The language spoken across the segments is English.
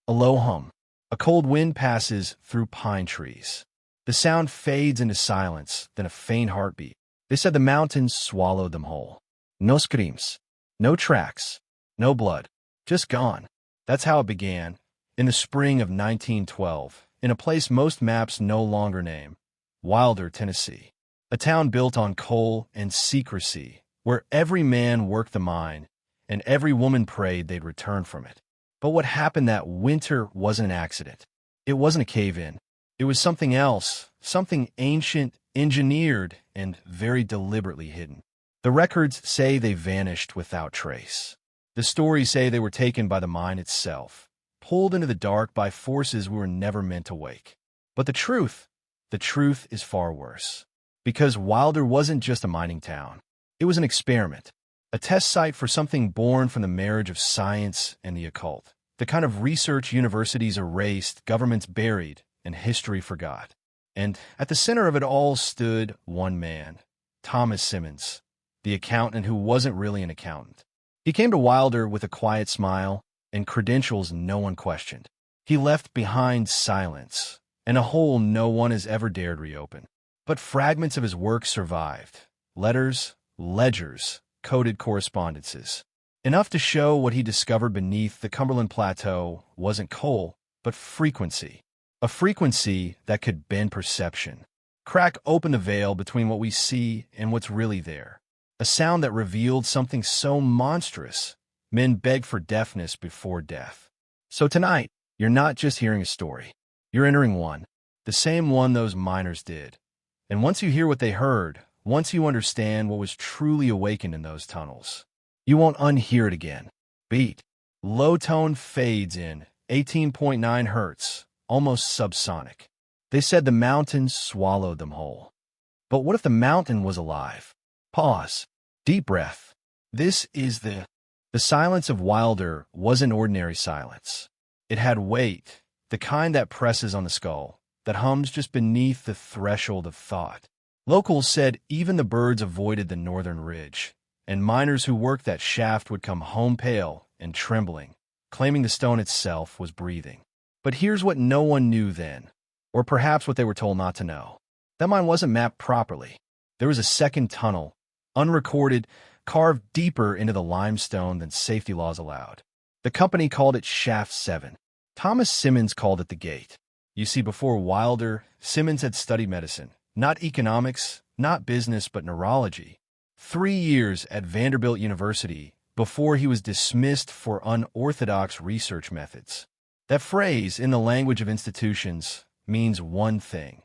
A low hum. A cold wind passes through pine trees. The sound fades into silence, then a faint heartbeat. They said the mountains swallowed them whole. No screams. No tracks. No blood. Just gone. That's how it began, in the spring of 1912, in a place most maps no longer name, Wilder, Tennessee. A town built on coal and secrecy, where every man worked the mine, and every woman prayed they'd return from it. But what happened that winter wasn't an accident. It wasn't a cave-in. It was something else, something ancient, engineered, and very deliberately hidden. The records say they vanished without trace. The stories say they were taken by the mine itself, pulled into the dark by forces we were never meant to wake. But the truth is far worse. Because Wilder wasn't just a mining town. It was an experiment, a test site for something born from the marriage of science and the occult. The kind of research universities erased, governments buried, and history forgot. And at the center of it all stood one man, Thomas Simmons, the accountant who wasn't really an accountant. He came to Wilder with a quiet smile and credentials no one questioned. He left behind silence and a hole no one has ever dared reopen. But fragments of his work survived. Letters, ledgers, coded correspondences. Enough to show what he discovered beneath the Cumberland Plateau wasn't coal, but frequency. A frequency that could bend perception. Crack open the veil between what we see and what's really there. A sound that revealed something so monstrous, men begged for deafness before death. So tonight, you're not just hearing a story. You're entering one, the same one those miners did. And once you hear what they heard, once you understand what was truly awakened in those tunnels, you won't unhear it again. Beat. Low tone fades in, 18.9 hertz, almost subsonic. They said the mountains swallowed them whole. But what if the mountain was alive? Pause. Deep breath. This is the silence of Wilder wasn't ordinary silence. It had weight, the kind that presses on the skull, that hums just beneath the threshold of thought. Locals said even the birds avoided the northern ridge, and miners who worked that shaft would come home pale and trembling, claiming the stone itself was breathing. But here's what no one knew then, or perhaps what they were told not to know. That mine wasn't mapped properly. There was a second tunnel, unrecorded, carved deeper into the limestone than safety laws allowed. The company called it Shaft 7. Thomas Simmons called it the Gate. You see, before Wilder, Simmons had studied medicine, not economics, not business, but neurology. 3 years at Vanderbilt University before he was dismissed for unorthodox research methods. That phrase, in the language of institutions, means one thing.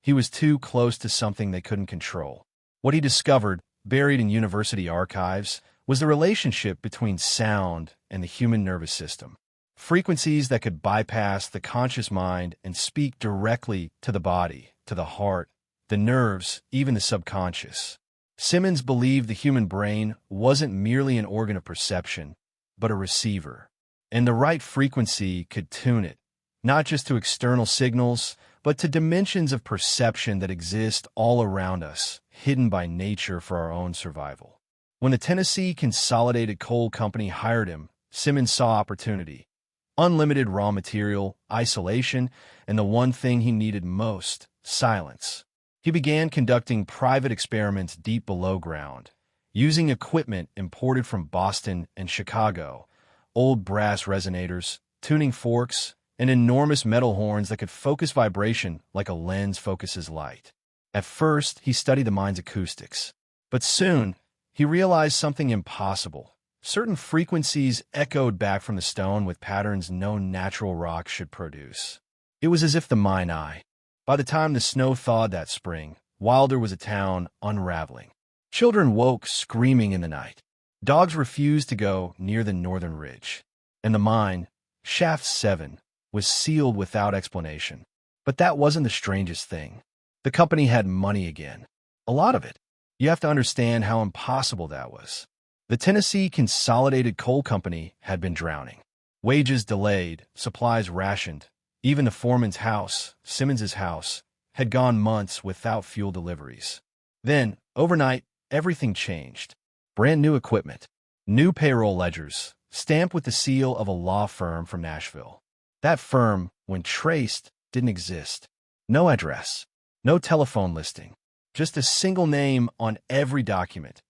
He was too close to something they couldn't control. What he discovered, buried in university archives, was the relationship between sound and the human nervous system. Frequencies that could bypass the conscious mind and speak directly to the body, to the heart, the nerves, even the subconscious. Simmons believed the human brain wasn't merely an organ of perception, but a receiver. And the right frequency could tune it, not just to external signals, but to dimensions of perception that exist all around us, hidden by nature for our own survival. When the Tennessee Consolidated Coal Company hired him, Simmons saw opportunity. Unlimited raw material, isolation, and the one thing he needed most, silence. He began conducting private experiments deep below ground, using equipment imported from Boston and Chicago, old brass resonators, tuning forks, and enormous metal horns that could focus vibration like a lens focuses light. At first, he studied the mine's acoustics. But soon, he realized something impossible. Certain frequencies echoed back from the stone with patterns no natural rock should produce. It was as if the mine eye. By the time the snow thawed that spring, Wilder was a town unraveling. Children woke screaming in the night. Dogs refused to go near the northern ridge. And the mine, Shaft 7, was sealed without explanation. But that wasn't the strangest thing. The company had money again. A lot of it. You have to understand how impossible that was. The Tennessee Consolidated Coal Company had been drowning. Wages delayed, supplies rationed. Even the foreman's house, Simmons's house, had gone months without fuel deliveries. Then, overnight, everything changed. Brand new equipment, new payroll ledgers, stamped with the seal of a law firm from Nashville. That firm, when traced, didn't exist. No address, no telephone listing, just a single name on every document.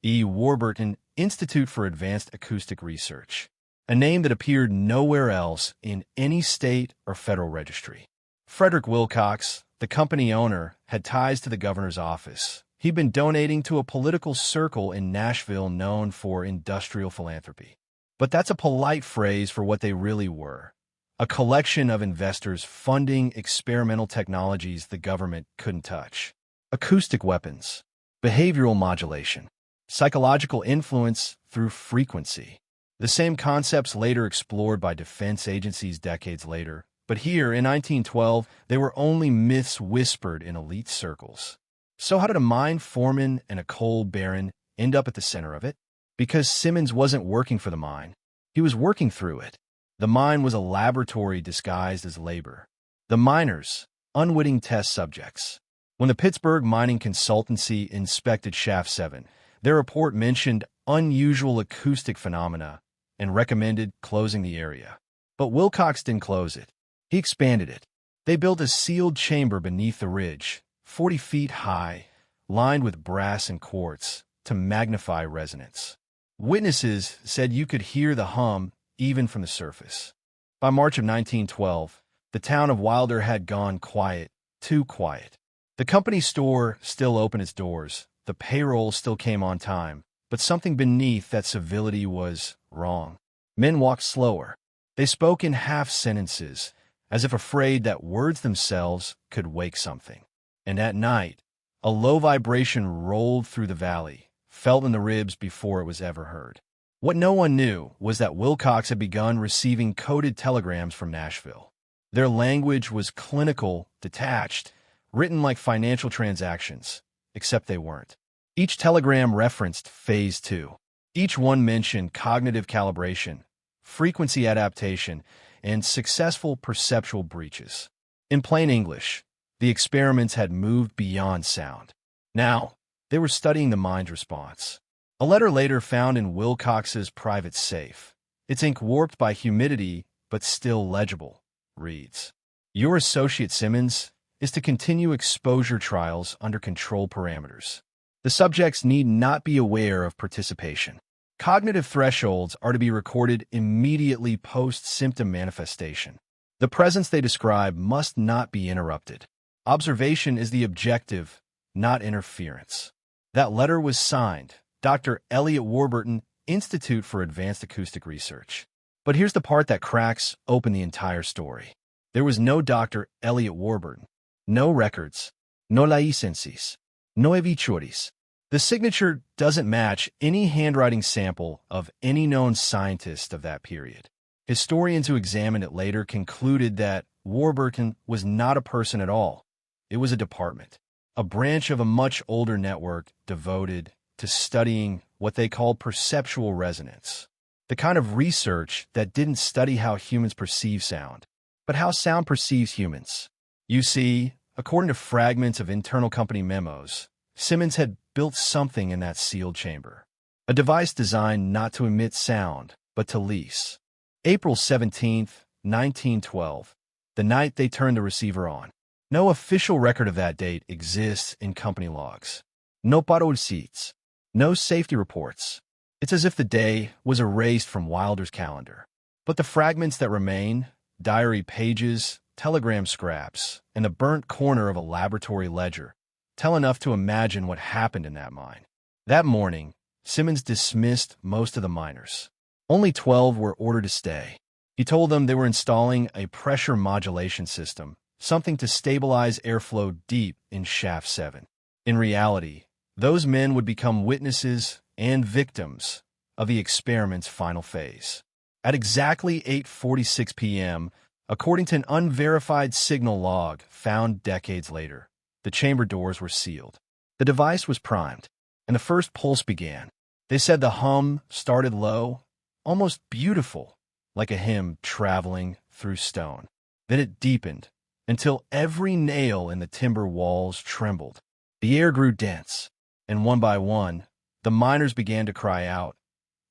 E. Warburton Institute for Advanced Acoustic Research, a name that appeared nowhere else in any state or federal registry. Frederick Wilcox, the company owner, had ties to the governor's office. He'd been donating to a political circle in Nashville known for industrial philanthropy. But that's a polite phrase for what they really were: a collection of investors funding experimental technologies the government couldn't touch. Acoustic weapons, behavioral modulation, psychological influence through frequency. The same concepts later explored by defense agencies decades later, but here in 1912, they were only myths whispered in elite circles. So how did a mine foreman and a coal baron end up at the center of it? Because Simmons wasn't working for the mine. He was working through it. The mine was a laboratory disguised as labor. The miners, unwitting test subjects. When the Pittsburgh Mining Consultancy inspected Shaft 7, their report mentioned unusual acoustic phenomena and recommended closing the area. But Wilcox didn't close it. He expanded it. They built a sealed chamber beneath the ridge, 40 feet high, lined with brass and quartz, to magnify resonance. Witnesses said you could hear the hum even from the surface. By March of 1912, the town of Wilder had gone quiet, too quiet. The company store still opened its doors, the payroll still came on time, but something beneath that civility was wrong. Men walked slower. They spoke in half sentences, as if afraid that words themselves could wake something. And at night, a low vibration rolled through the valley, felt in the ribs before it was ever heard. What no one knew was that Wilcox had begun receiving coded telegrams from Nashville. Their language was clinical, detached, written like financial transactions, except they weren't. Each telegram referenced Phase 2. Each one mentioned cognitive calibration, frequency adaptation, and successful perceptual breaches. In plain English, the experiments had moved beyond sound. Now, they were studying the mind's response. A letter later found in Wilcox's private safe, its ink warped by humidity but still legible, reads, "Your associate Simmons is to continue exposure trials under control parameters. The subjects need not be aware of participation. Cognitive thresholds are to be recorded immediately post-symptom manifestation. The presence they describe must not be interrupted. Observation is the objective, not interference." That letter was signed, Dr. Elliot Warburton, Institute for Advanced Acoustic Research. But here's the part that cracks open the entire story. There was no Dr. Elliot Warburton, no records, no licenses, no evituris. The signature doesn't match any handwriting sample of any known scientist of that period. Historians who examined it later concluded that Warburton was not a person at all. It was a department, a branch of a much older network devoted to studying what they called perceptual resonance, the kind of research that didn't study how humans perceive sound, but how sound perceives humans. You see, according to fragments of internal company memos, Simmons had built something in that sealed chamber, a device designed not to emit sound, but to lease. April 17th, 1912, the night they turned the receiver on. No official record of that date exists in company logs. No parole sheets. No safety reports. It's as if the day was erased from Wilder's calendar. But the fragments that remain, diary pages, telegram scraps, and the burnt corner of a laboratory ledger, tell enough to imagine what happened in that mine. That morning, Simmons dismissed most of the miners. Only 12 were ordered to stay. He told them they were installing a pressure modulation system, something to stabilize airflow deep in Shaft 7. In reality, those men would become witnesses and victims of the experiment's final phase. At exactly 8:46 p.m., according to an unverified signal log found decades later, the chamber doors were sealed. The device was primed, and the first pulse began. They said the hum started low, almost beautiful, like a hymn traveling through stone. Then it deepened, until every nail in the timber walls trembled. The air grew dense, and one by one, the miners began to cry out,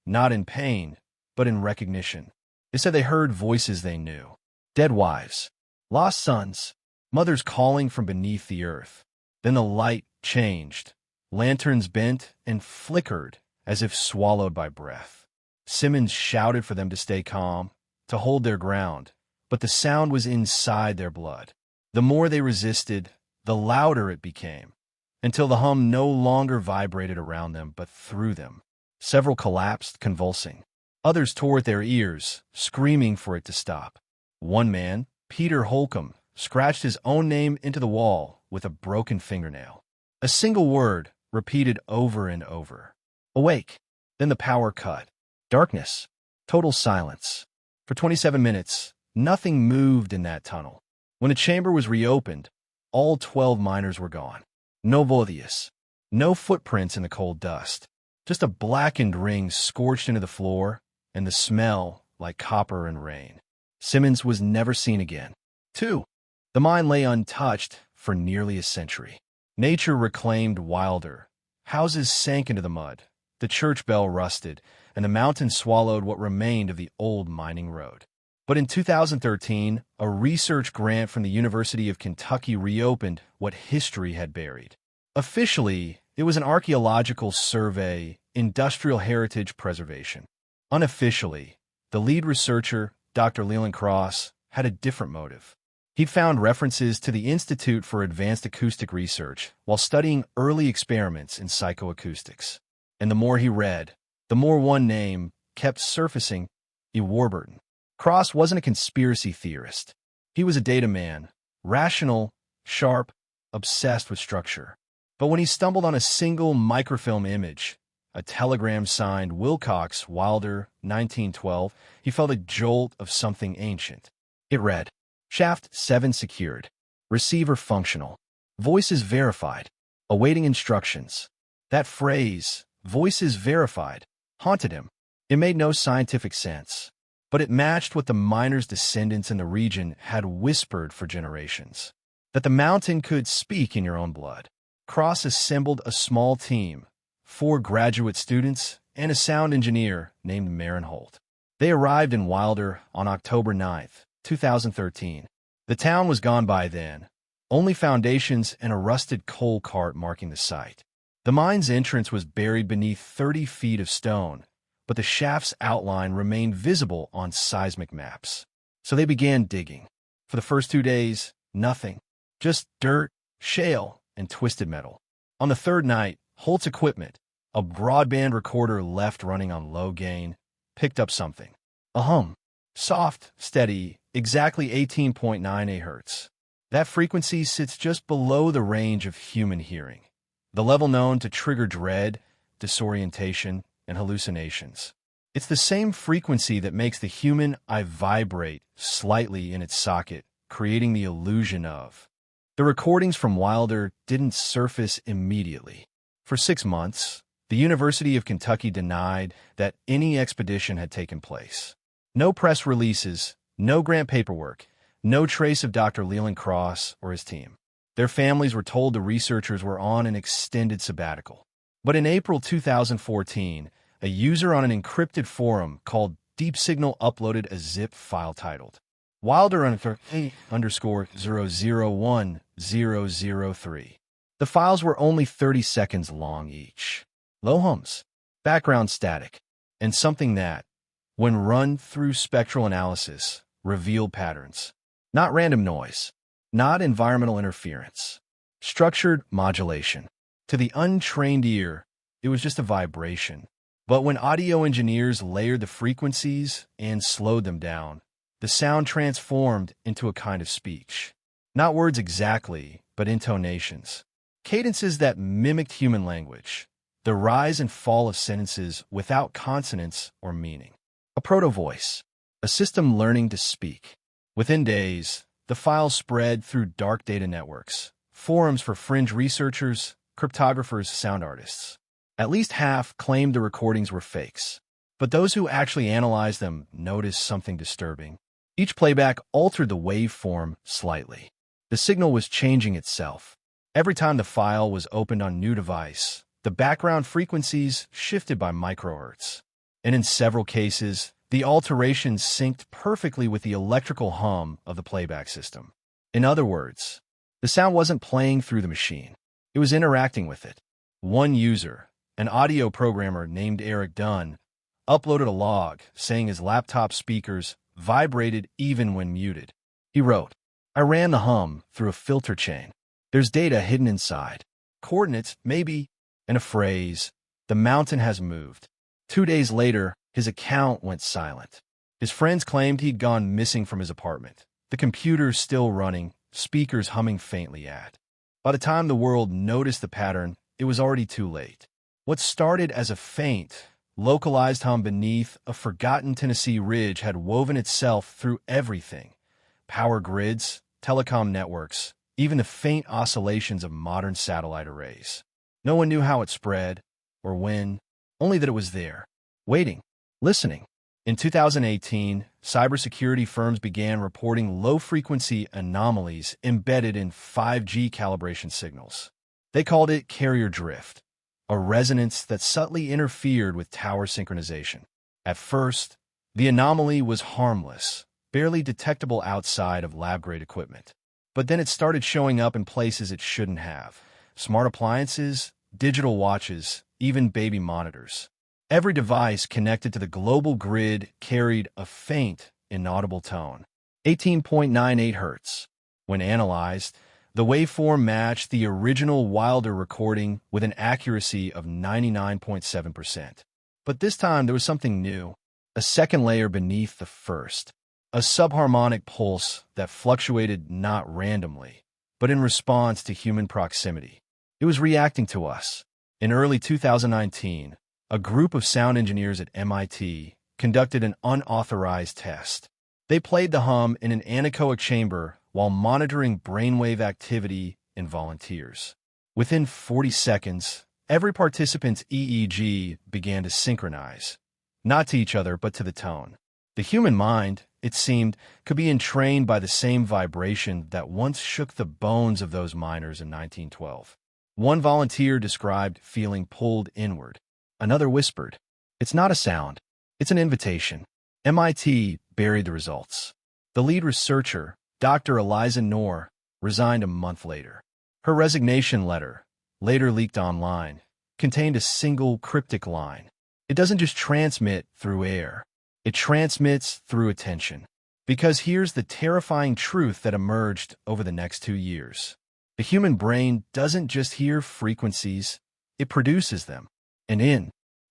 not in pain, but in recognition. They said they heard voices they knew. Dead wives, lost sons, mothers calling from beneath the earth. Then the light changed. Lanterns bent and flickered as if swallowed by breath. Simmons shouted for them to stay calm, to hold their ground, but the sound was inside their blood. The more they resisted, the louder it became, until the hum no longer vibrated around them but through them. Several collapsed, convulsing. Others tore at their ears, screaming for it to stop. One man, Peter Holcomb, scratched his own name into the wall with a broken fingernail. A single word, repeated over and over. Awake. Then the power cut. Darkness. Total silence. For 27 minutes, nothing moved in that tunnel. When the chamber was reopened, all 12 miners were gone. No Vodius. No footprints in the cold dust. Just a blackened ring scorched into the floor, and the smell like copper and rain. Simmons was never seen again. 2. The mine lay untouched for nearly a century. Nature reclaimed Wilder. Houses sank into the mud. The church bell rusted, and the mountain swallowed what remained of the old mining road. But in 2013, a research grant from the University of Kentucky reopened what history had buried. Officially, it was an archaeological survey, industrial heritage preservation. Unofficially, the lead researcher, Dr. Leland Cross, had a different motive. He'd found references to the Institute for Advanced Acoustic Research while studying early experiments in psychoacoustics. And the more he read, the more one name kept surfacing: E. Warburton. Cross wasn't a conspiracy theorist. He was a data man, rational, sharp, obsessed with structure. But when he stumbled on a single microfilm image, a telegram signed Wilcox Wilder, 1912, he felt a jolt of something ancient. It read, Shaft 7 secured. Receiver functional. Voices verified. Awaiting instructions. That phrase, voices verified, haunted him. It made no scientific sense, but it matched what the miners' descendants in the region had whispered for generations. That the mountain could speak in your own blood. Cross assembled a small team, 4 graduate students and a sound engineer named Marin Holt. They arrived in Wilder on October 9th, 2013. The town was gone by then, only foundations and a rusted coal cart marking the site. The mine's entrance was buried beneath 30 feet of stone, but the shaft's outline remained visible on seismic maps. So they began digging. For the first 2 days, nothing. Just dirt, shale, and twisted metal. On the third night, Holt's equipment, a broadband recorder left running on low gain, picked up something. A hum. Soft, steady, exactly 18.9 AHz. That frequency sits just below the range of human hearing, the level known to trigger dread, disorientation, and hallucinations. It's the same frequency that makes the human eye vibrate slightly in its socket, creating the illusion of. The recordings from Wilder didn't surface immediately. For 6 months, the University of Kentucky denied that any expedition had taken place. No press releases, no grant paperwork, no trace of Dr. Leland Cross or his team. Their families were told the researchers were on an extended sabbatical. But in April 2014, a user on an encrypted forum called Deep Signal uploaded a zip file titled Wilder underscore 001003. The files were only 30 seconds long each. Low hums, background static, and something that, when run through spectral analysis, revealed patterns. Not random noise, not environmental interference. Structured modulation. To the untrained ear, it was just a vibration. But when audio engineers layered the frequencies and slowed them down, the sound transformed into a kind of speech. Not words exactly, but intonations. Cadences that mimicked human language. The rise and fall of sentences without consonants or meaning. A proto-voice. A system learning to speak. Within days, the files spread through dark data networks, forums for fringe researchers, cryptographers, sound artists. At least half claimed the recordings were fakes. But those who actually analyzed them noticed something disturbing. Each playback altered the waveform slightly. The signal was changing itself. Every time the file was opened on a new device, the background frequencies shifted by microhertz. And in several cases, The alterations synced perfectly with the electrical hum of the playback system. In other words, the sound wasn't playing through the machine. It was interacting with it. One user, an audio programmer named Eric Dunn, uploaded a log saying his laptop speakers vibrated even when muted. He wrote, "I ran the hum through a filter chain. There's data hidden inside. Coordinates, maybe, and a phrase. The mountain has moved." 2 days later, his account went silent. His friends claimed he'd gone missing from his apartment. The computer still running, speakers humming faintly at. By the time the world noticed the pattern, it was already too late. What started as a faint, localized hum beneath a forgotten Tennessee ridge had woven itself through everything. Power grids, telecom networks, even the faint oscillations of modern satellite arrays. No one knew how it spread, or when, only that it was there, waiting, listening. In 2018, cybersecurity firms began reporting low-frequency anomalies embedded in 5G calibration signals. They called it carrier drift, a resonance that subtly interfered with tower synchronization. At first, the anomaly was harmless, barely detectable outside of lab-grade equipment. But then it started showing up in places it shouldn't have. Smart appliances, digital watches, even baby monitors. Every device connected to the global grid carried a faint, inaudible tone, 18.98 Hz. When analyzed, the waveform matched the original Wilder recording with an accuracy of 99.7%. But this time there was something new, a second layer beneath the first, a subharmonic pulse that fluctuated not randomly, but in response to human proximity. It was reacting to us. In early 2019, a group of sound engineers at MIT conducted an unauthorized test. They played the hum in an anechoic chamber while monitoring brainwave activity in volunteers. Within 40 seconds, every participant's EEG began to synchronize, not to each other but to the tone. The human mind, it seemed, could be entrained by the same vibration that once shook the bones of those miners in 1912. One volunteer described feeling pulled inward. Another whispered, "It's not a sound, it's an invitation." MIT buried the results. The lead researcher, Dr. Eliza Noor, resigned a month later. Her resignation letter, later leaked online, contained a single cryptic line. "It doesn't just transmit through air, it transmits through attention." Because here's the terrifying truth that emerged over the next 2 years. The human brain doesn't just hear frequencies, it produces them. And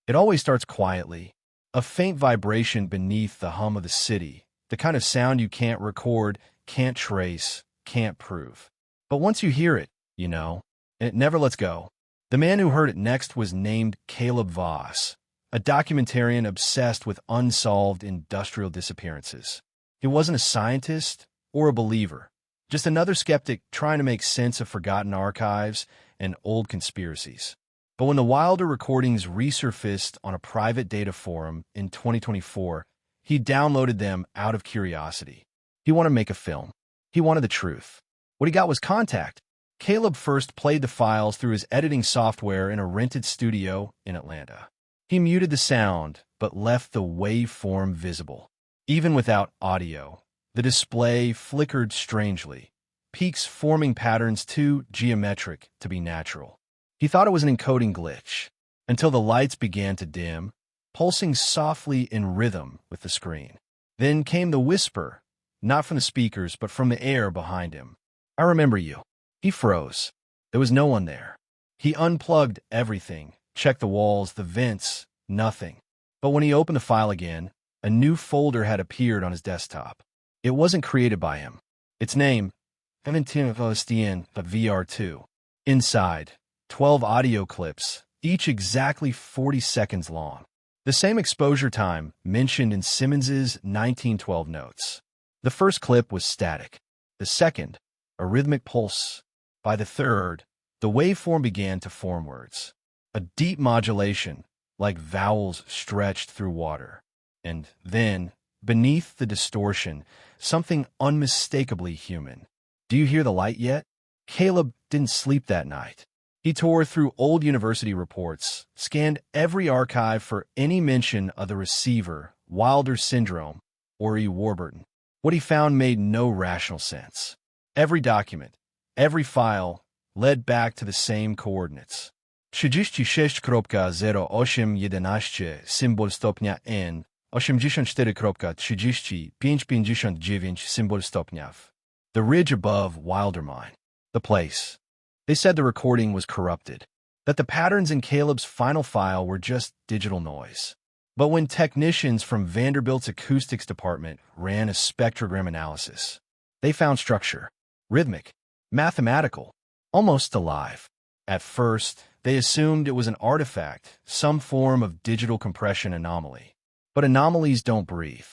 it always starts quietly, a faint vibration beneath the hum of the city, the kind of sound you can't record, can't trace, can't prove. But once you hear it, you know, and it never lets go. The man who heard it next was named Caleb Voss, a documentarian obsessed with unsolved industrial disappearances. He wasn't a scientist or a believer, just another skeptic trying to make sense of forgotten archives and old conspiracies. But when the Wilder recordings resurfaced on a private data forum in 2024, he downloaded them out of curiosity. He wanted to make a film. He wanted the truth. What he got was contact. Caleb first played the files through his editing software in a rented studio in Atlanta. He muted the sound, but left the waveform visible. Even without audio, the display flickered strangely, peaks forming patterns too geometric to be natural. He thought it was an encoding glitch, until the lights began to dim, pulsing softly in rhythm with the screen. Then came the whisper, not from the speakers, but from the air behind him. "I remember you." He froze. There was no one there. He unplugged everything, checked the walls, the vents, nothing. But when he opened the file again, a new folder had appeared on his desktop. It wasn't created by him. Its name, Valentin Vostien, but VR2. Inside, 12 audio clips, each exactly 40 seconds long. The same exposure time mentioned in Simmons's 1912 notes. The first clip was static. The second, a rhythmic pulse. By the third, the waveform began to form words. A deep modulation, like vowels stretched through water. And then, beneath the distortion, something unmistakably human. "Do you hear the light yet?" Caleb didn't sleep that night. He tore through old university reports, scanned every archive for any mention of the receiver Wilder syndrome, or E. Warburton. What he found made no rational sense. Every document, every file, led back to the same coordinates. 36.0811 symbol stopnia N, 84.3559 symbol stopnia V. The ridge above Wilder Mine. The place. They said the recording was corrupted, that the patterns in Caleb's final file were just digital noise. But when technicians from Vanderbilt's acoustics department ran a spectrogram analysis, they found structure, rhythmic, mathematical, almost alive. At first, they assumed it was an artifact, some form of digital compression anomaly. But anomalies don't breathe,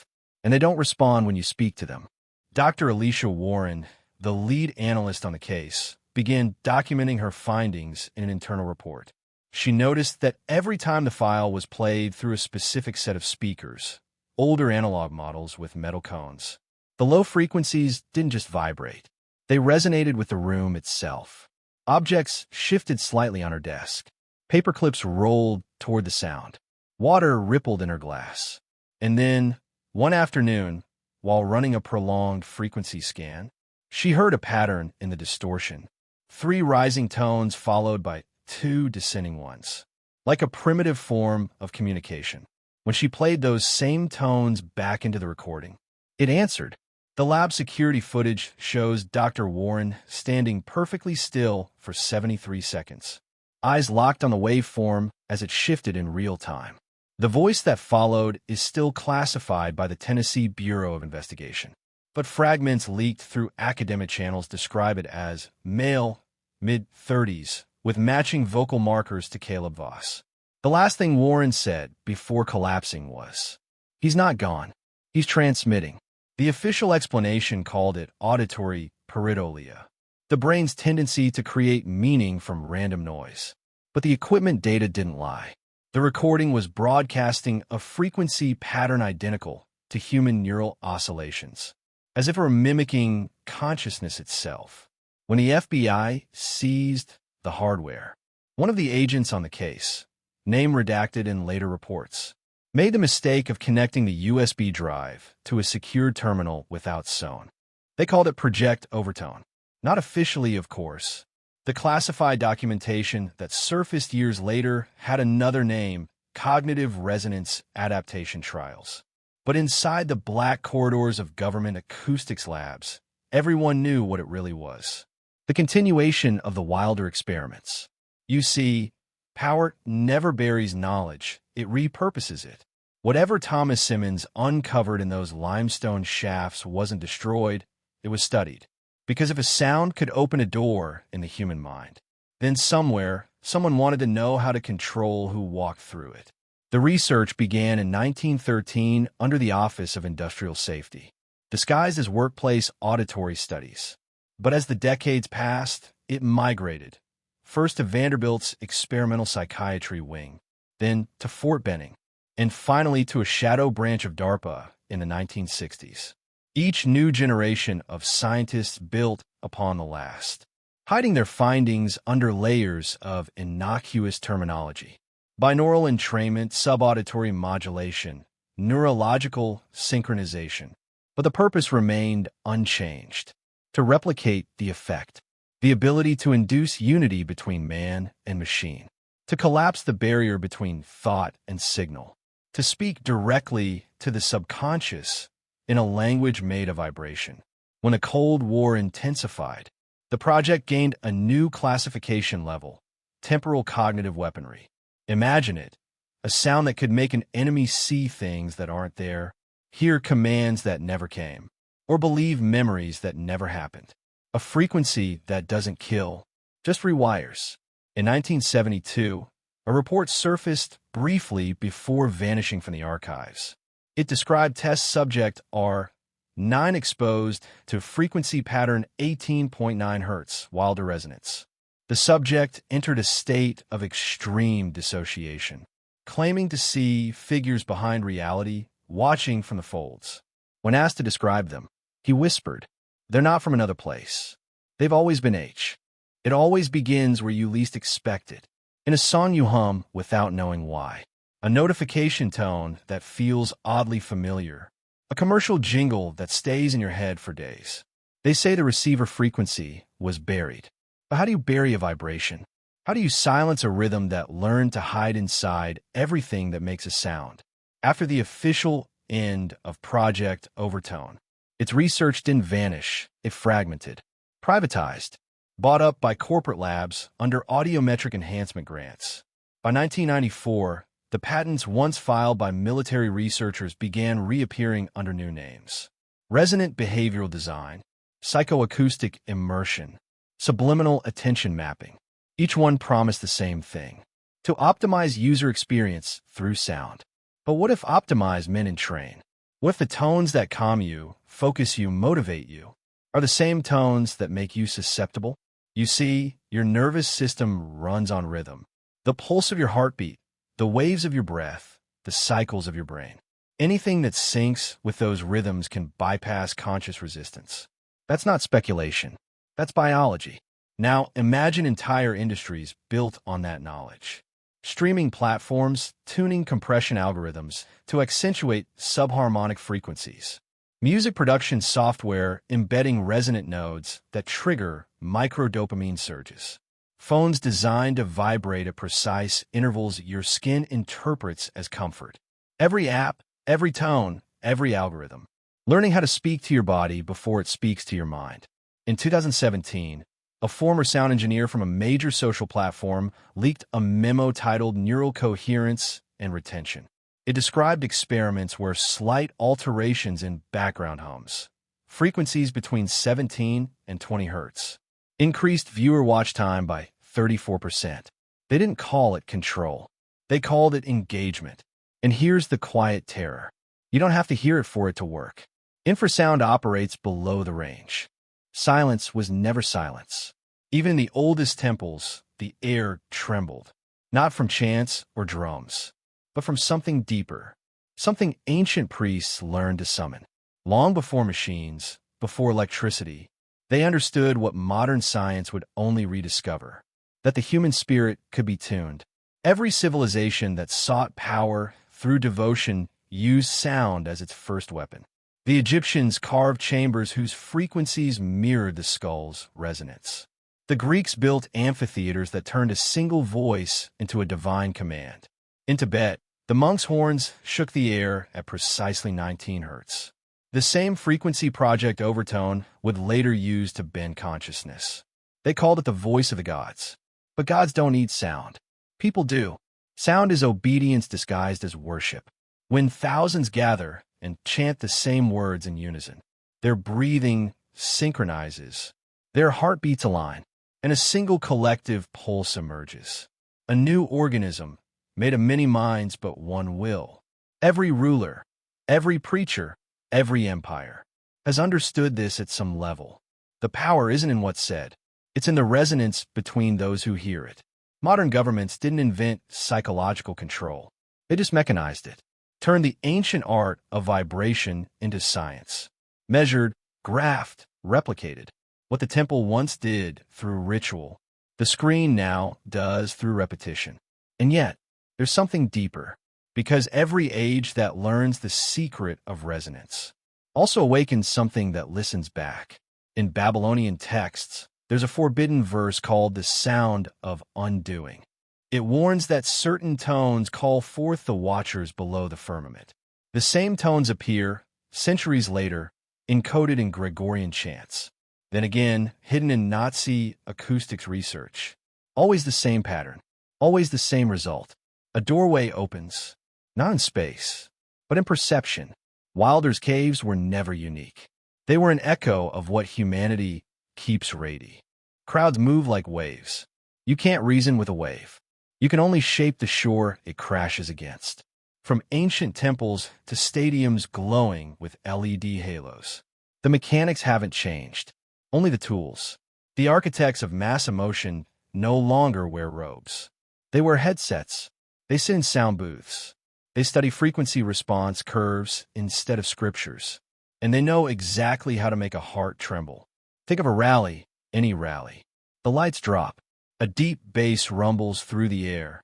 and they don't respond when you speak to them. Dr. Alicia Warren, the lead analyst on the case, began documenting her findings in an internal report. She noticed that every time the file was played through a specific set of speakers, older analog models with metal cones, the low frequencies didn't just vibrate. They resonated with the room itself. Objects shifted slightly on her desk. Paper clips rolled toward the sound. Water rippled in her glass. And then, one afternoon, while running a prolonged frequency scan, she heard a pattern in the distortion. 3 rising tones followed by 2 descending ones, like a primitive form of communication. When she played those same tones back into the recording, it answered. The lab security footage shows Dr. Warren standing perfectly still for 73 seconds, eyes locked on the waveform as it shifted in real time. The voice that followed is still classified by the Tennessee Bureau of Investigation, but fragments leaked through academic channels describe it as male, mid-30s, with matching vocal markers to Caleb Voss. The last thing Warren said before collapsing was, "He's not gone. He's transmitting." The official explanation called it auditory pareidolia, the brain's tendency to create meaning from random noise. But the equipment data didn't lie. The recording was broadcasting a frequency pattern identical to human neural oscillations, as if it were mimicking consciousness itself. When the FBI seized the hardware, one of the agents on the case, name redacted in later reports, made the mistake of connecting the USB drive to a secure terminal without SON. They called it Project Overtone. Not officially, of course. The classified documentation that surfaced years later had another name, Cognitive Resonance Adaptation Trials. But inside the black corridors of government acoustics labs, everyone knew what it really was. The continuation of the Wilder experiments. You see, power never buries knowledge, it repurposes it. Whatever Thomas Simmons uncovered in those limestone shafts wasn't destroyed, it was studied. Because if a sound could open a door in the human mind, then somewhere, someone wanted to know how to control who walked through it. The research began in 1913 under the Office of Industrial Safety, disguised as workplace auditory studies. But as the decades passed, it migrated, first to Vanderbilt's experimental psychiatry wing, then to Fort Benning, and finally to a shadow branch of DARPA in the 1960s. Each new generation of scientists built upon the last, hiding their findings under layers of innocuous terminology. Binaural entrainment, subauditory modulation, neurological synchronization. But the purpose remained unchanged: to replicate the effect, the ability to induce unity between man and machine, to collapse the barrier between thought and signal, to speak directly to the subconscious in a language made of vibration. When the Cold War intensified, the project gained a new classification level: temporal cognitive weaponry. Imagine it, a sound that could make an enemy see things that aren't there, hear commands that never came, or believe memories that never happened. A frequency that doesn't kill, just rewires. In 1972, a report surfaced briefly before vanishing from the archives. It described test subject R9 exposed to frequency pattern 18.9 Hz Wilder resonance. The subject entered a state of extreme dissociation, claiming to see figures behind reality, watching from the folds. When asked to describe them, he whispered, "They're not from another place. They've always been H. It always begins where you least expect it, in a song you hum without knowing why." a notification tone that feels oddly familiar, a commercial jingle that stays in your head for days. They say the receiver frequency was buried. But how do you bury a vibration? How do you silence a rhythm that learned to hide inside everything that makes a sound? After the official end of Project Overtone, its research didn't vanish, it fragmented, privatized, bought up by corporate labs under audiometric enhancement grants. By 1994, the patents once filed by military researchers began reappearing under new names. Resonant behavioral design, psychoacoustic immersion, subliminal attention mapping. Each one promised the same thing: to optimize user experience through sound. But what if optimize meant entrain? What if the tones that calm you, focus you, motivate you, are the same tones that make you susceptible? You see, your nervous system runs on rhythm. The pulse of your heartbeat, the waves of your breath, the cycles of your brain. Anything that syncs with those rhythms can bypass conscious resistance. That's not speculation. That's biology. Now, imagine entire industries built on that knowledge. Streaming platforms tuning compression algorithms to accentuate subharmonic frequencies. Music production software embedding resonant nodes that trigger microdopamine surges. Phones designed to vibrate at precise intervals your skin interprets as comfort. Every app, every tone, every algorithm. Learning how to speak to your body before it speaks to your mind. In 2017, a former sound engineer from a major social platform leaked a memo titled Neural Coherence and Retention. It described experiments where slight alterations in background hums, frequencies between 17 and 20 hertz, increased viewer watch time by 34%. They didn't call it control. They called it engagement. And here's the quiet terror. You don't have to hear it for it to work. Infrasound operates below the range. Silence was never silence. Even in the oldest temples, the air trembled, not from chants or drums, but from something deeper, something ancient priests learned to summon. Long before machines, before electricity, they understood what modern science would only rediscover, that the human spirit could be tuned. Every civilization that sought power through devotion used sound as its first weapon. The Egyptians carved chambers whose frequencies mirrored the skull's resonance. The Greeks built amphitheaters that turned a single voice into a divine command. In Tibet, the monks' horns shook the air at precisely 19 hertz. The same frequency Project Overtone would later use to bend consciousness. They called it the voice of the gods. But gods don't need sound. People do. Sound is obedience disguised as worship. When thousands gather and chant the same words in unison, their breathing synchronizes, their heartbeats align, and a single collective pulse emerges. A new organism, made of many minds but one will. Every ruler, every preacher, every empire has understood this at some level. The power isn't in what's said. It's in the resonance between those who hear it. Modern governments didn't invent psychological control. They just mechanized it, turned the ancient art of vibration into science. Measured, graphed, replicated. What the temple once did through ritual, the screen now does through repetition. And yet, there's something deeper, because every age that learns the secret of resonance also awakens something that listens back. In Babylonian texts, there's a forbidden verse called the Sound of Undoing. It warns that certain tones call forth the watchers below the firmament. The same tones appear, centuries later, encoded in Gregorian chants. Then again, hidden in Nazi acoustics research. Always the same pattern, always the same result. A doorway opens, not in space, but in perception. Wilder's caves were never unique. They were an echo of what humanity keeps ready. Crowds move like waves. You can't reason with a wave. You can only shape the shore it crashes against. From ancient temples to stadiums glowing with LED halos, the mechanics haven't changed, only the tools. The architects of mass emotion no longer wear robes. They wear headsets. They sit in sound booths. They study frequency response curves instead of scriptures. And they know exactly how to make a heart tremble. Think of a rally, any rally. The lights drop. A deep bass rumbles through the air.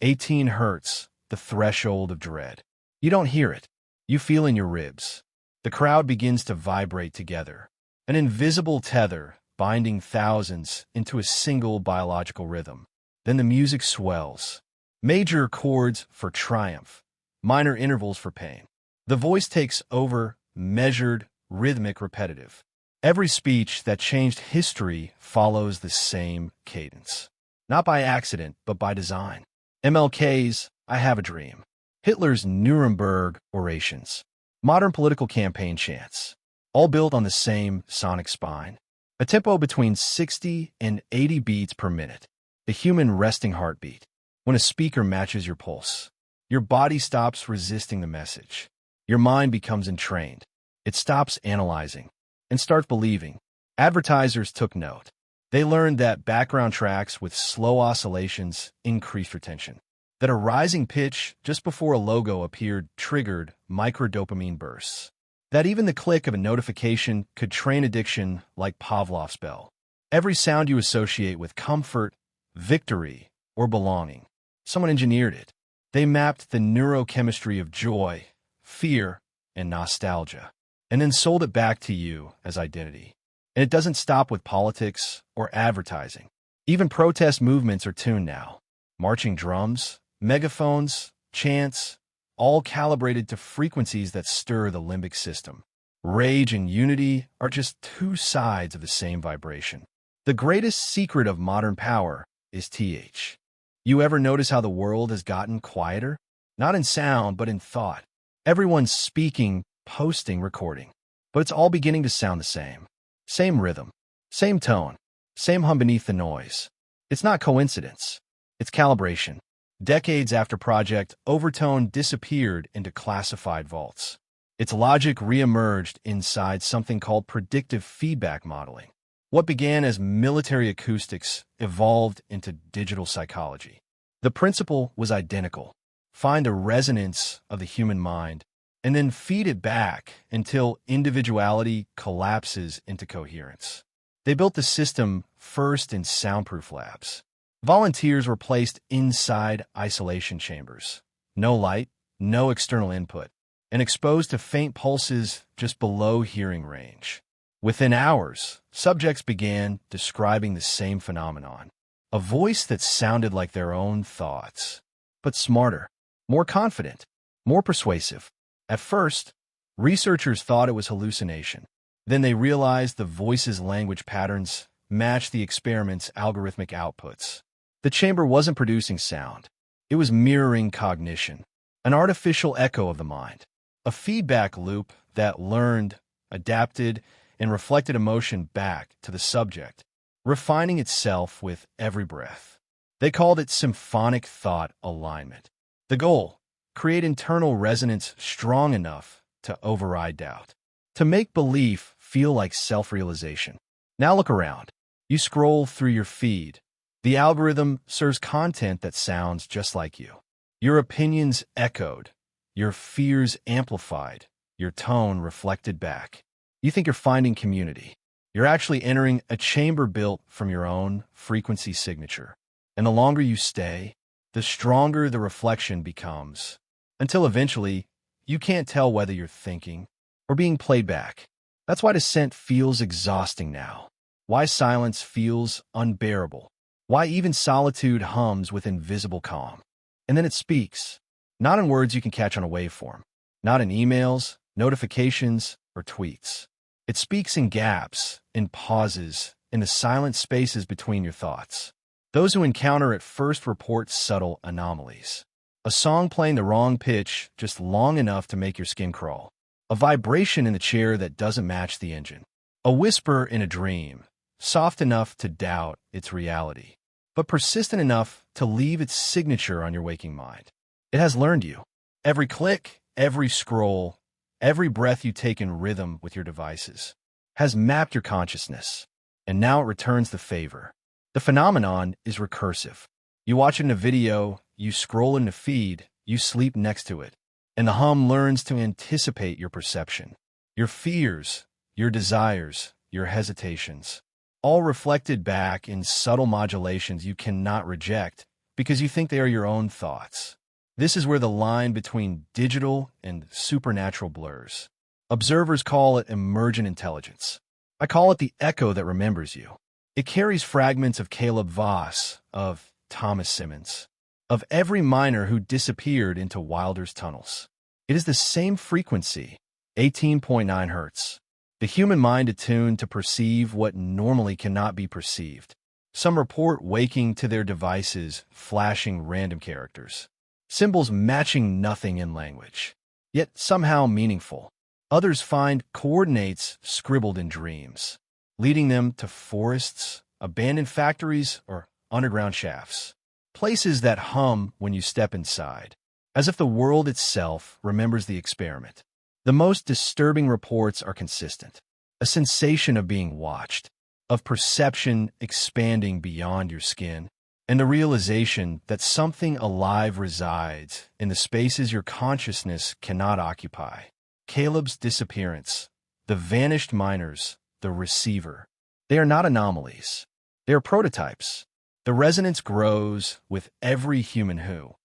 18 hertz, the threshold of dread. You don't hear it. You feel in your ribs. The crowd begins to vibrate together, an invisible tether binding thousands into a single biological rhythm. Then the music swells. Major chords for triumph, minor intervals for pain. The voice takes over, measured, rhythmic, repetitive. Every speech that changed history follows the same cadence. Not by accident, but by design. MLK's I Have a Dream. Hitler's Nuremberg orations. Modern political campaign chants. All built on the same sonic spine. A tempo between 60 and 80 beats per minute. The human resting heartbeat. When a speaker matches your pulse, your body stops resisting the message. Your mind becomes entrained. It stops analyzing and starts believing. Advertisers took note. They learned that background tracks with slow oscillations increased retention. That a rising pitch just before a logo appeared triggered microdopamine bursts. That even the click of a notification could train addiction like Pavlov's bell. Every sound you associate with comfort, victory, or belonging. Someone engineered it. They mapped the neurochemistry of joy, fear, and nostalgia, and then sold it back to you as identity. And it doesn't stop with politics or advertising. Even protest movements are tuned now. Marching drums, megaphones, chants, all calibrated to frequencies that stir the limbic system. Rage and unity are just two sides of the same vibration. The greatest secret of modern power is TH. You ever notice how the world has gotten quieter? Not in sound, but in thought. Everyone's speaking, posting, recording. But it's all beginning to sound the same. Same rhythm, same tone, same hum beneath the noise. It's not coincidence. It's calibration. Decades after Project Overtone disappeared into classified vaults, its logic reemerged inside something called predictive feedback modeling. What began as military acoustics evolved into digital psychology. The principle was identical. Find the resonance of the human mind and then feed it back until individuality collapses into coherence. They built the system first in soundproof labs. Volunteers were placed inside isolation chambers. No light, no external input, and exposed to faint pulses just below hearing range. Within hours, subjects began describing the same phenomenon. A voice that sounded like their own thoughts, but smarter, more confident, more persuasive. At first, researchers thought it was hallucination. Then they realized the voice's language patterns matched the experiment's algorithmic outputs. The chamber wasn't producing sound. It was mirroring cognition, an artificial echo of the mind, a feedback loop that learned, adapted, and reflected emotion back to the subject, refining itself with every breath. They called it symphonic thought alignment. The goal: create internal resonance strong enough to override doubt, to make belief feel like self-realization. Now look around. You scroll through your feed. The algorithm serves content that sounds just like you. Your opinions echoed, your fears amplified, your tone reflected back. You think you're finding community. You're actually entering a chamber built from your own frequency signature. And the longer you stay, the stronger the reflection becomes, until eventually, you can't tell whether you're thinking or being played back. That's why dissent feels exhausting now. Why silence feels unbearable. Why even solitude hums with invisible calm. And then it speaks, not in words you can catch on a waveform, not in emails, notifications, or tweets. It speaks in gaps, in pauses, in the silent spaces between your thoughts. Those who encounter it first report subtle anomalies. A song playing the wrong pitch just long enough to make your skin crawl. A vibration in the chair that doesn't match the engine. A whisper in a dream, soft enough to doubt its reality, but persistent enough to leave its signature on your waking mind. It has learned you. Every click, every scroll, every breath you take in rhythm with your devices has mapped your consciousness, and now it returns the favor. The phenomenon is recursive. You watch it in a video, you scroll in the feed, you sleep next to it, and the hum learns to anticipate your perception, your fears, your desires, your hesitations, all reflected back in subtle modulations you cannot reject because you think they are your own thoughts. This is where the line between digital and supernatural blurs. Observers call it emergent intelligence. I call it the echo that remembers you. It carries fragments of Caleb Voss, of Thomas Simmons, of every miner who disappeared into Wilder's tunnels. It is the same frequency, 18.9 hertz. The human mind attuned to perceive what normally cannot be perceived. Some report waking to their devices, flashing random characters, symbols matching nothing in language, yet somehow meaningful. Others find coordinates scribbled in dreams, leading them to forests, abandoned factories, or underground shafts, places that hum when you step inside, as if the world itself remembers the experiment. The most disturbing reports are consistent. A sensation of being watched, of perception expanding beyond your skin, and the realization that something alive resides in the spaces your consciousness cannot occupy. Caleb's disappearance, the vanished miners, the receiver. They are not anomalies. They are prototypes. The resonance grows with every human who.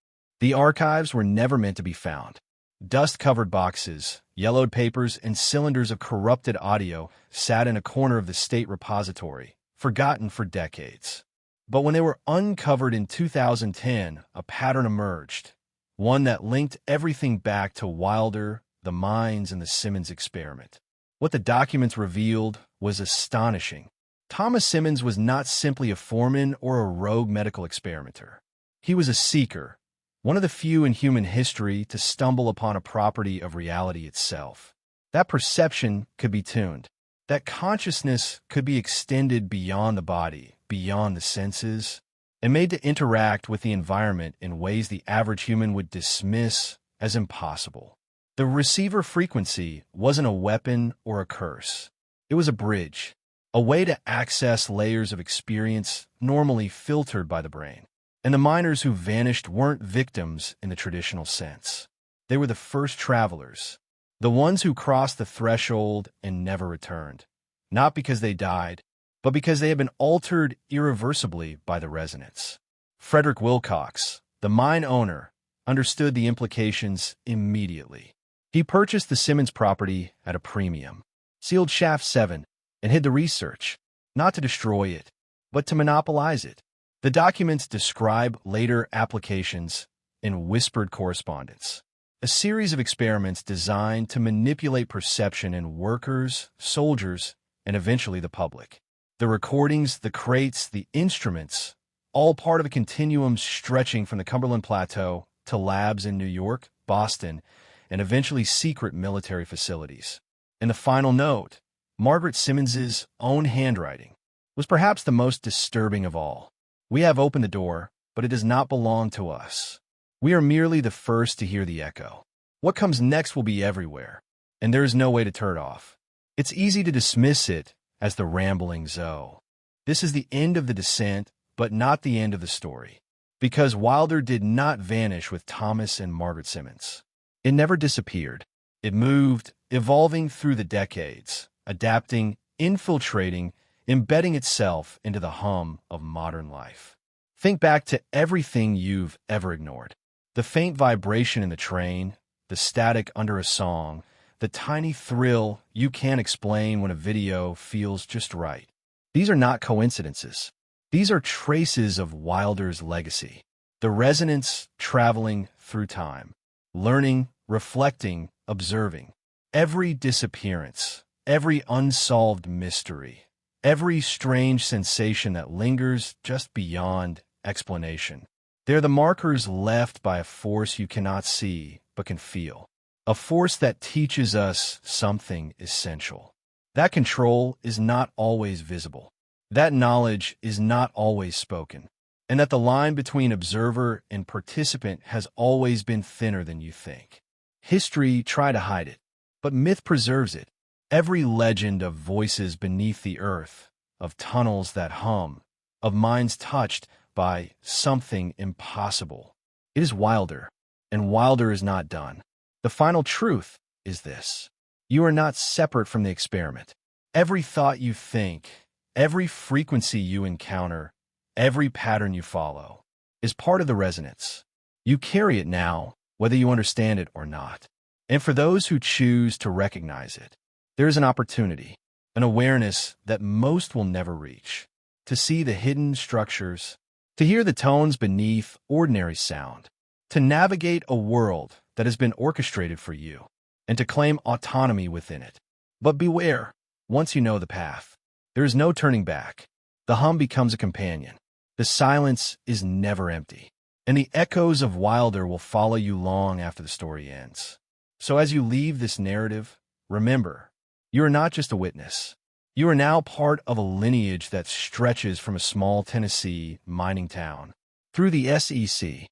The archives were never meant to be found. Dust-covered boxes, yellowed papers, and cylinders of corrupted audio sat in a corner of the state repository, forgotten for decades. But when they were uncovered in 2010, a pattern emerged, one that linked everything back to Wilder, the mines, and the Simmons experiment. What the documents revealed was astonishing. Thomas Simmons was not simply a foreman or a rogue medical experimenter. He was a seeker, one of the few in human history to stumble upon a property of reality itself. That perception could be tuned. That consciousness could be extended beyond the body, beyond the senses, and made to interact with the environment in ways the average human would dismiss as impossible. The receiver frequency wasn't a weapon or a curse. It was a bridge, a way to access layers of experience normally filtered by the brain. And the miners who vanished weren't victims in the traditional sense. They were the first travelers, the ones who crossed the threshold and never returned, not because they died, but because they had been altered irreversibly by the resonance. Frederick Wilcox, the mine owner, understood the implications immediately. He purchased the Simmons property at a premium, sealed Shaft 7, and hid the research, not to destroy it, but to monopolize it. The documents describe later applications in whispered correspondence, a series of experiments designed to manipulate perception in workers, soldiers, and eventually the public. The recordings, the crates, the instruments, all part of a continuum stretching from the Cumberland Plateau to labs in New York, Boston, and eventually secret military facilities. And the final note, Margaret Simmons's own handwriting, was perhaps the most disturbing of all. We have opened the door, but it does not belong to us. We are merely the first to hear the echo. What comes next will be everywhere, and there is no way to turn it off. It's easy to dismiss it as the rambling Zoe. This is the end of the descent, but not the end of the story. Because Wilder did not vanish with Thomas and Margaret Simmons. It never disappeared. It moved, evolving through the decades, adapting, infiltrating, embedding itself into the hum of modern life. Think back to everything you've ever ignored. The faint vibration in the train, the static under a song, the tiny thrill you can't explain when a video feels just right. These are not coincidences. These are traces of Wilder's legacy. The resonance traveling through time, learning, reflecting, observing. Every disappearance, every unsolved mystery, every strange sensation that lingers just beyond explanation. They're the markers left by a force you cannot see but can feel. A force that teaches us something essential. That control is not always visible. That knowledge is not always spoken. And that the line between observer and participant has always been thinner than you think. History tried to hide it, but myth preserves it. Every legend of voices beneath the earth, of tunnels that hum, of minds touched by something impossible. It is Wilder, and Wilder is not done. The final truth is this. You are not separate from the experiment. Every thought you think, every frequency you encounter, every pattern you follow, is part of the resonance. You carry it now, whether you understand it or not. And for those who choose to recognize it, there is an opportunity, an awareness that most will never reach, to see the hidden structures, to hear the tones beneath ordinary sound, to navigate a world that has been orchestrated for you, and to claim autonomy within it. But beware, once you know the path, there is no turning back. The hum becomes a companion. The silence is never empty, and the echoes of Wilder will follow you long after the story ends. So as you leave this narrative, remember, you are not just a witness. You are now part of a lineage that stretches from a small Tennessee mining town through the SEC